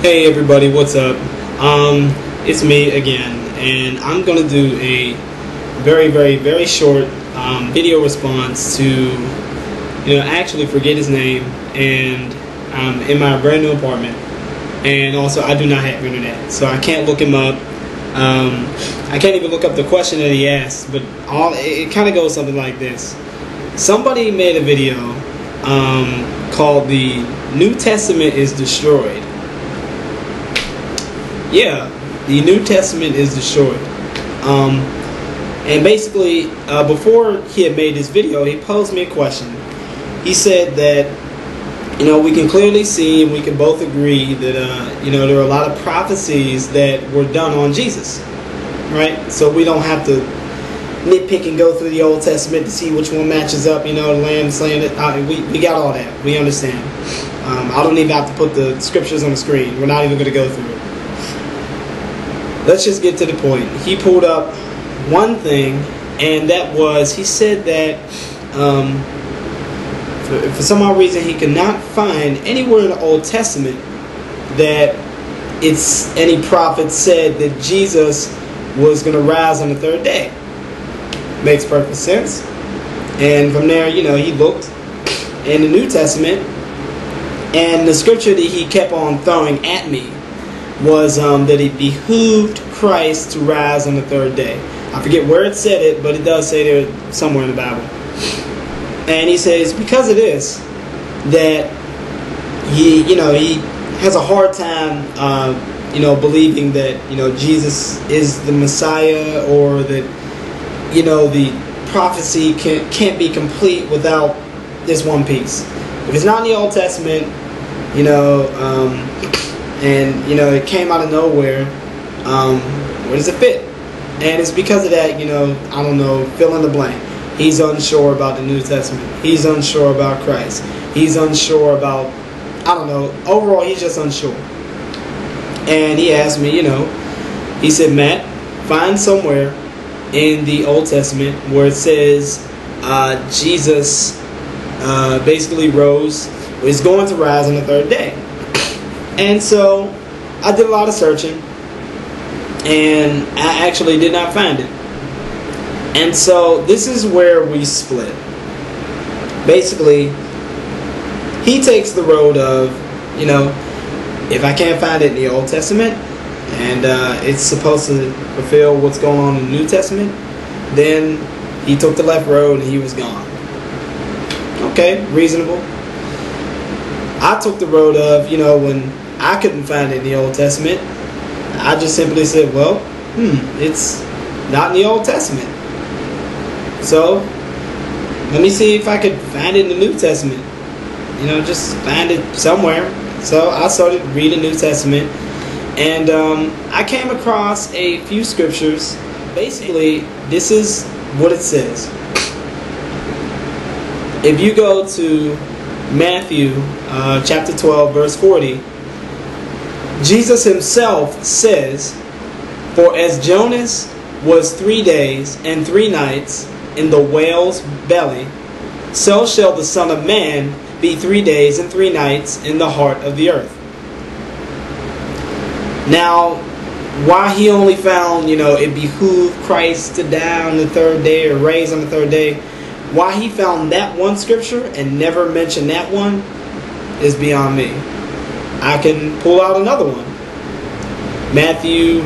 Hey everybody, what's up? It's me again, and I'm gonna do a very short video response to, actually forget his name, and in my brand new apartment, and also I do not have internet, so I can't look him up. I can't even look up the question that he asked, but it kind of goes something like this. Somebody made a video called "The New Testament is Destroyed." Yeah, the New Testament is destroyed. And basically, before he had made this video, he posed me a question. He said that, we can clearly see and we can both agree that, there are a lot of prophecies that were done on Jesus, right? So we don't have to nitpick and go through the Old Testament to see which one matches up, the lamb slaying it. We got all that. We understand. I don't even have to put the scriptures on the screen. We're not even going to go through it. Let's just get to the point. He pulled up one thing, and that was, he said that for some odd reason he could not find anywhere in the Old Testament that any prophet said that Jesus was going to rise on the third day. Makes perfect sense. And from there, he looked in the New Testament, and the scripture that he kept on throwing at me was that it behooved Christ to rise on the third day. I forget where it said it, but it does say there somewhere in the Bible. And he says because of this that he has a hard time believing that Jesus is the Messiah, or that the prophecy can't be complete without this one piece. If it's not in the Old Testament, and it came out of nowhere, where does it fit? And it's because of that, I don't know, fill in the blank. He's unsure about the New Testament. He's unsure about Christ. He's unsure about, I don't know, overall he's just unsure. And he asked me, he said, Matt, find somewhere in the Old Testament where it says Jesus basically is going to rise on the third day. And so I did a lot of searching, and I actually did not find it. And so this is where we split. Basically, he takes the road of, if I can't find it in the Old Testament, and it's supposed to fulfill what's going on in the New Testament, then he took the left road and he was gone. Okay, reasonable. I took the road of, when I couldn't find it in the Old Testament, I just simply said, well, it's not in the Old Testament. So, let me see if I could find it in the New Testament. Just find it somewhere. So, I started reading the New Testament, and I came across a few scriptures. Basically, this is what it says. If you go to Matthew chapter 12, verse 40, Jesus himself says, "For as Jonas was 3 days and 3 nights in the whale's belly, so shall the Son of Man be 3 days and 3 nights in the heart of the earth." Now, why he only found, it behooved Christ to die on the third day or raise on the third day, why he found that one scripture and never mentioned that one is beyond me. I can pull out another one. Matthew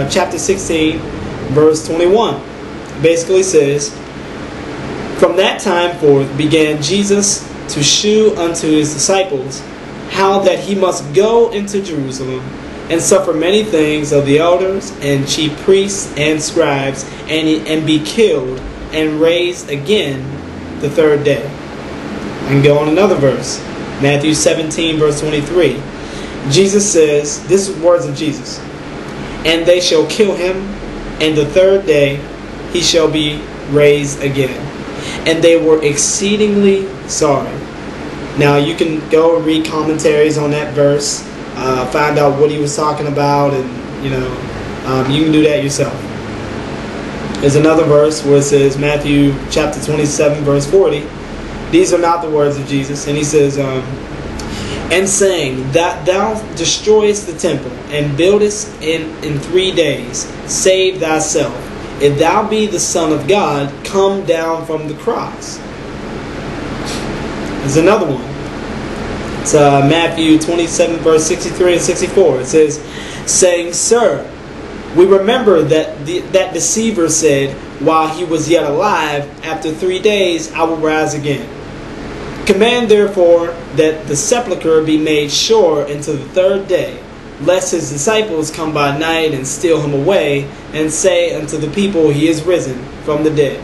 chapter 16, verse 21. Basically says, "From that time forth began Jesus to shew unto his disciples how that he must go into Jerusalem and suffer many things of the elders and chief priests and scribes, and be killed and raised again the third day." I can go on another verse. Matthew 17, verse 23. Jesus says, this is words of Jesus, "And they shall kill him, and the third day he shall be raised again." And they were exceedingly sorry. Now you can go and read commentaries on that verse, find out what he was talking about, and you can do that yourself. There's another verse where it says, Matthew chapter 27, verse 40. These are not the words of Jesus. And he says, and saying that thou destroyest the temple and buildest in 3 days, save thyself. If thou be the Son of God, come down from the cross. There's another one. It's Matthew 27, verse 63 and 64. It says, saying, Sir, we remember that that deceiver said, while he was yet alive, after 3 days I will rise again. Command therefore that the sepulchre be made sure until the 3rd day, lest his disciples come by night and steal him away, and say unto the people, he is risen from the dead,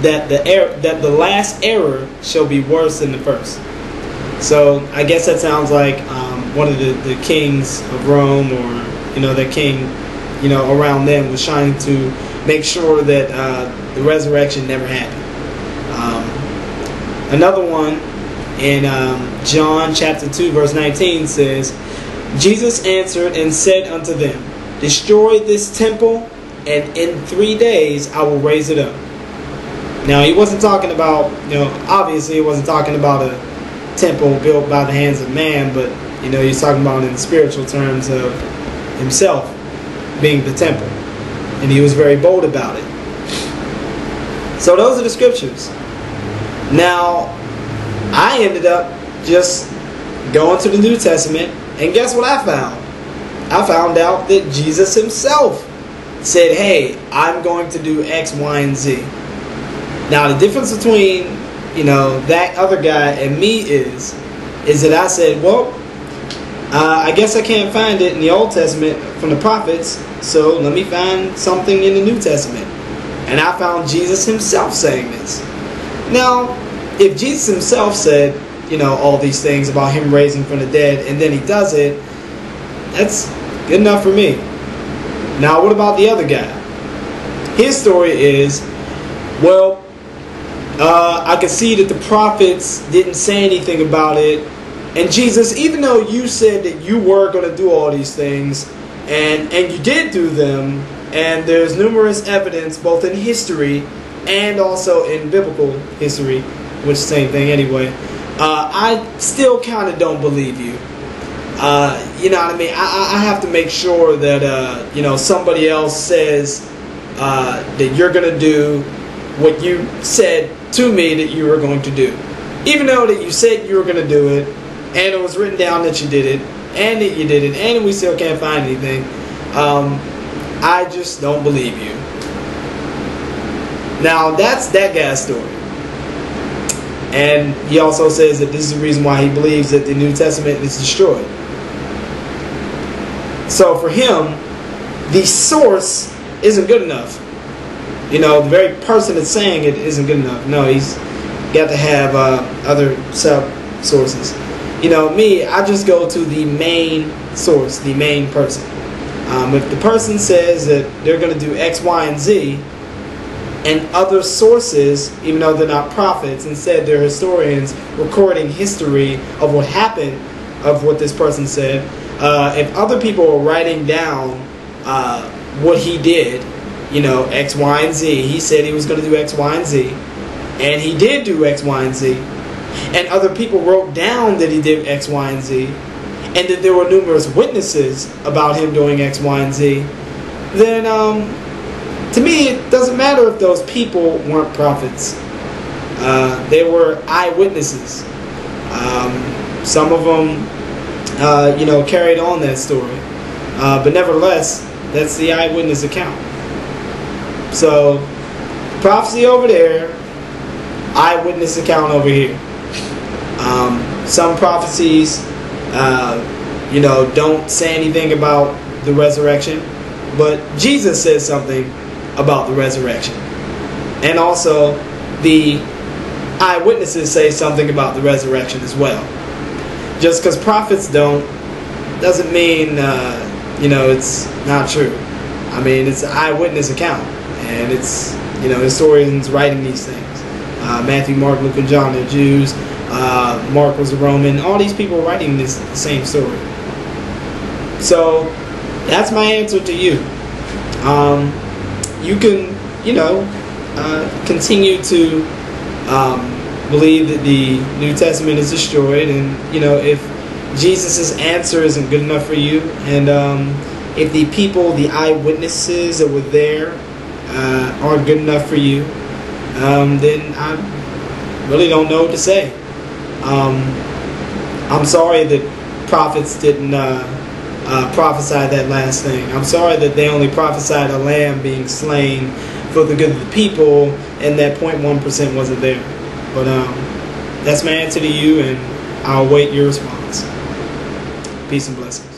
that the last error shall be worse than the first. So I guess that sounds like one of the kings of Rome, or the king around them was trying to make sure that the resurrection never happened. Another one in John chapter 2 verse 19 says, Jesus answered and said unto them, destroy this temple, and in 3 days I will raise it up. Now he wasn't talking about, obviously he wasn't talking about a temple built by the hands of man, but he's talking about in spiritual terms of himself being the temple. And he was very bold about it. So those are the scriptures. Now, I ended up just going to the New Testament, and guess what I found? I found out that Jesus himself said, hey, I'm going to do X, Y, and Z. Now, the difference between, that other guy and me is that I said, well, I guess I can't find it in the Old Testament from the prophets, so let me find something in the New Testament. And I found Jesus himself saying this. Now, if Jesus himself said, all these things about him raising from the dead, and then he does it, that's good enough for me. Now, what about the other guy? His story is, well, I could see that the prophets didn't say anything about it. And Jesus, even though you said that you were going to do all these things, and you did do them, and there's numerous evidence both in history and also in biblical history, which is the same thing anyway, I still kind of don't believe you. You know what I mean? I have to make sure that, somebody else says that you're going to do what you said to me that you were going to do. Even though that you said you were going to do it, and it was written down that you did it, and that you did it, and we still can't find anything, I just don't believe you. Now, that's that guy's story. And he also says that this is the reason why he believes that the New Testament is destroyed. So for him, the source isn't good enough. The very person that's saying it isn't good enough. No, he's got to have other sub-sources. Me, I just go to the main source, the main person. If the person says that they're going to do X, Y, and Z, and other sources, even though they're not prophets, instead they're historians recording history of what happened, of what this person said, if other people are writing down what he did, X, Y, and Z, he said he was going to do X, Y, and Z, and he did do X, Y, and Z, and other people wrote down that he did X, Y, and Z, and that there were numerous witnesses about him doing X, Y, and Z, then to me it doesn't matter if those people weren't prophets. They were eyewitnesses. Some of them carried on that story, but nevertheless, that's the eyewitness account. So prophecy over there, eyewitness account over here. Some prophecies, don't say anything about the resurrection, but Jesus says something about the resurrection. And also, the eyewitnesses say something about the resurrection as well. Just because prophets don't, doesn't mean, it's not true. I mean, it's an eyewitness account. And it's, historians writing these things. Matthew, Mark, Luke, and John, they're Jews. Mark was a Roman. All these people writing this same story. So that's my answer to you. You can, continue to believe that the New Testament is destroyed, and if Jesus' answer isn't good enough for you, and if the people, the eyewitnesses that were there, aren't good enough for you, then I really don't know what to say. I'm sorry that prophets didn't prophesy that last thing. I'm sorry that they only prophesied a lamb being slain for the good of the people, and that 0.1% wasn't there. But that's my answer to you, and I'll await your response. Peace and blessings.